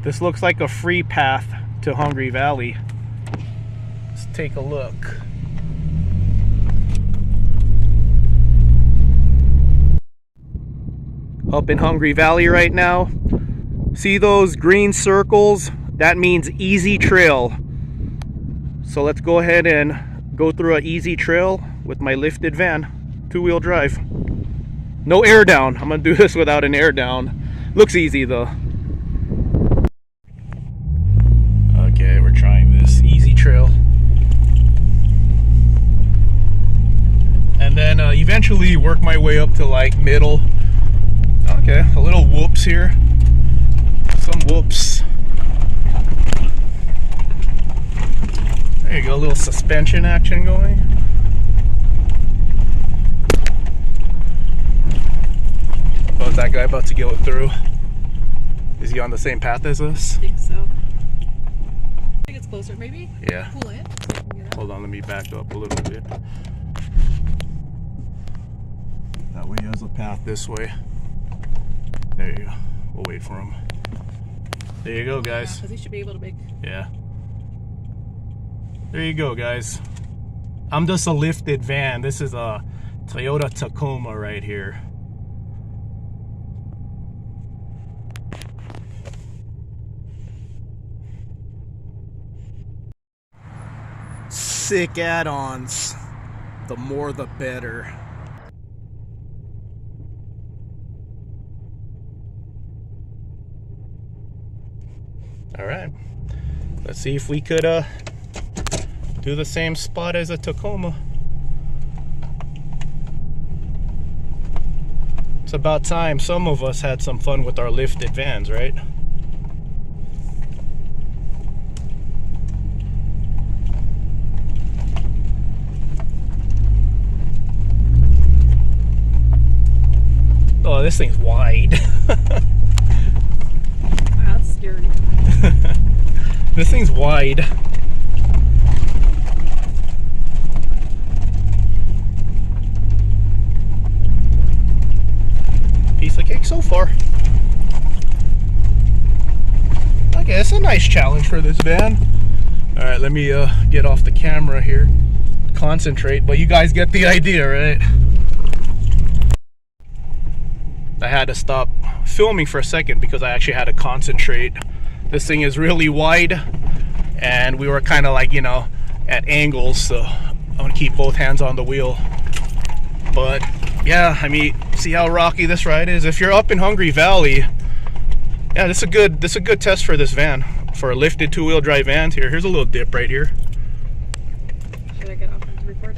This looks like a free path to Hungry Valley. Let's take a look. Up in Hungry Valley right now. See those green circles? That means easy trail. So let's go ahead and go through an easy trail with my lifted van, 2-wheel drive. No air down. I'm gonna do this without an air down. Looks easy though. Okay, we're trying this easy trail. And then eventually work my way up to like middle. Okay, a little whoops here. Some whoops. There you go, a little suspension action going. Oh, is that guy about to go through? Is he on the same path as us? I think so. I think it's closer, maybe? Yeah. Pull in. Hold on, let me back up a little bit. That way he has a path this way. There you go. We'll wait for him. There you go, guys. Because he should be able to make... Yeah. There you go, guys. I'm just a lifted van. This is a Toyota Tacoma right here. Sick add-ons. The more the better. All right. Let's see if we could do the same spot as a Tacoma. It's about time some of us had some fun with our lifted vans, right? Oh, this thing's wide. Wow, that's scary. This thing's wide. Piece of cake so far. Okay, it's a nice challenge for this van. All right, let me get off the camera here. Concentrate, but you guys get the idea, right? I had to stop filming for a second because I actually had to concentrate. This thing is really wide and we were kind of like, you know, at angles, so I want to keep both hands on the wheel. But yeah, I mean, see how rocky this ride is? If you're up in Hungry Valley, yeah, this is a good test for this van, for a lifted 2-wheel drive vans here. Here's a little dip right here. Should I get off and record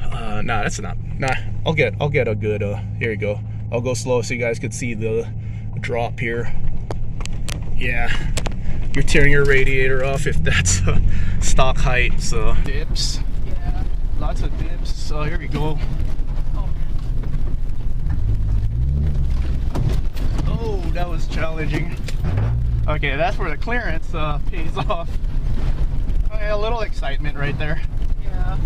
now? Nah, that's not. Nah, I'll get a good. Here you go. I'll go slow so you guys could see the drop here. Yeah, you're tearing your radiator off if that's stock height. So dips. Yeah. Lots of dips. So here we go. Oh, that was challenging. Okay, that's where the clearance pays off. Okay, a little excitement right there. Yeah.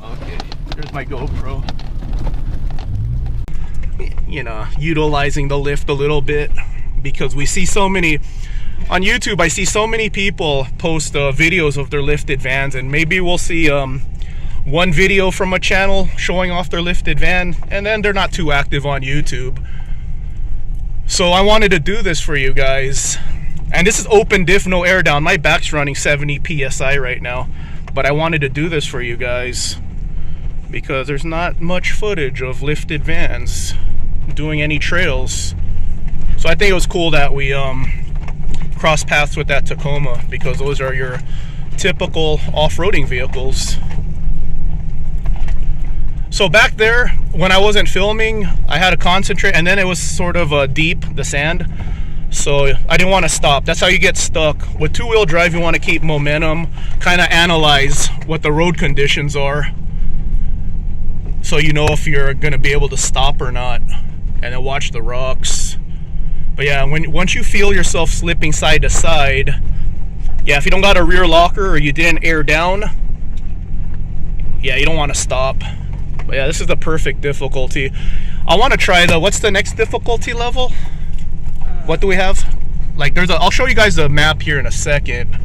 Okay, there's my GoPro. You know, utilizing the lift a little bit because we see so many on YouTube. I see so many people post videos of their lifted vans, and maybe we'll see one video from a channel showing off their lifted van, and then they're not too active on YouTube. So I wanted to do this for you guys, and this is open diff, no air down. My back's running 70 psi right now, but I wanted to do this for you guys because there's not much footage of lifted vans doing any trails. So I think it was cool that we crossed paths with that Tacoma, because those are your typical off-roading vehicles. So back there, when I wasn't filming, I had to concentrate, and then it was sort of deep, the sand, so I didn't want to stop. That's how you get stuck. With 2-wheel drive, you want to keep momentum, kind of analyze what the road conditions are, so you know if you're going to be able to stop or not, and then watch the rocks. But yeah, once you feel yourself slipping side to side, yeah, if you don't got a rear locker or you didn't air down, yeah, you don't want to stop. But yeah, this is the perfect difficulty. I want to try what's the next difficulty level? What do we have? Like I'll show you guys the map here in a second.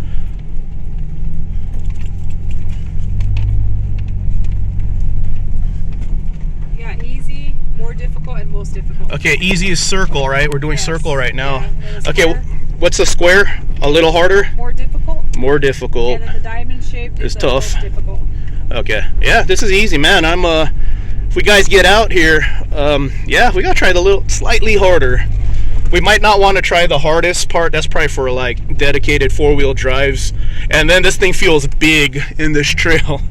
Yeah, easy, more difficult, and most difficult. Okay, easy is circle, right? We're doing circle right now. Yeah, okay, what's the square? A little harder? More difficult. More difficult. And then the diamond shape is tough. Most difficult. Okay, yeah, this is easy, man. If we guys get out here, yeah, we gotta try the little slightly harder. We might not want to try the hardest part. That's probably for like dedicated four-wheel drives. And then this thing feels big in this trail.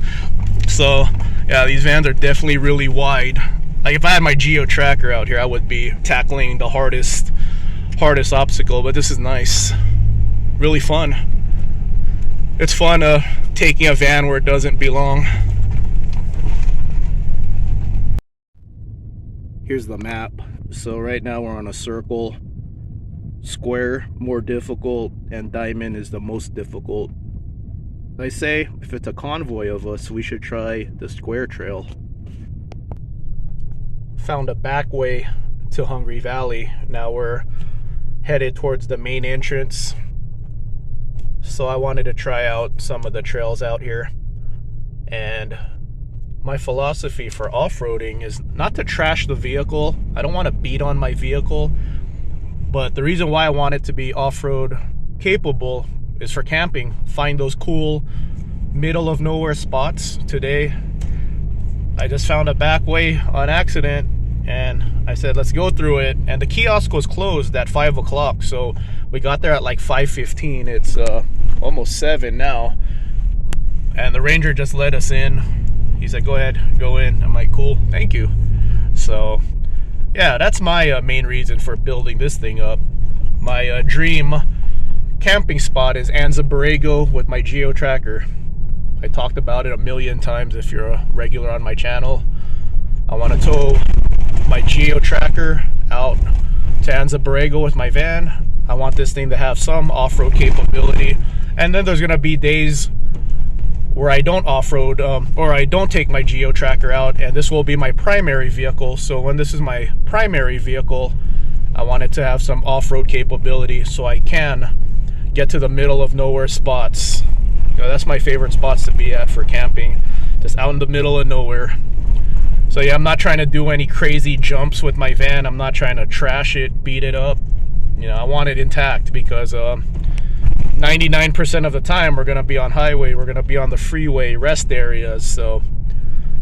So yeah, these vans are definitely really wide. Like if I had my Geo Tracker out here, I would be tackling the hardest obstacle. But this is nice, really fun. It's fun taking a van where it doesn't belong. Here's the map. So right now we're on a circle. Square, more difficult, and diamond is the most difficult. I say if it's a convoy of us, we should try the square trail. Found a back way to Hungry Valley. Now we're headed towards the main entrance. So I wanted to try out some of the trails out here. And my philosophy for off-roading is not to trash the vehicle. I don't want to beat on my vehicle. But the reason why I want it to be off-road capable is for camping. Find those cool middle of nowhere spots. Today I just found a back way on accident and I said let's go through it, and the kiosk was closed at 5 o'clock, so we got there at like 5:15. It's almost 7 now, and the ranger just let us in. He said go ahead, go in. I'm like cool, thank you. So yeah, that's my main reason for building this thing up. My dream camping spot is Anza Borrego with my Geo Tracker. I talked about it a million times if you're a regular on my channel. I want to tow my Geo Tracker out to Anza Borrego with my van. I want this thing to have some off-road capability. And then there's going to be days where I don't off-road or I don't take my Geo Tracker out, and this will be my primary vehicle. So when this is my primary vehicle, I want it to have some off-road capability so I can get to the middle of nowhere spots. You know, that's my favorite spots to be at for camping, just out in the middle of nowhere. So yeah, I'm not trying to do any crazy jumps with my van. I'm not trying to trash it, beat it up. You know, I want it intact because 99% of the time we're going to be on highway, we're going to be on the freeway, rest areas. So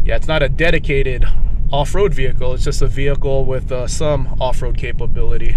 yeah, it's not a dedicated off-road vehicle, it's just a vehicle with some off-road capability.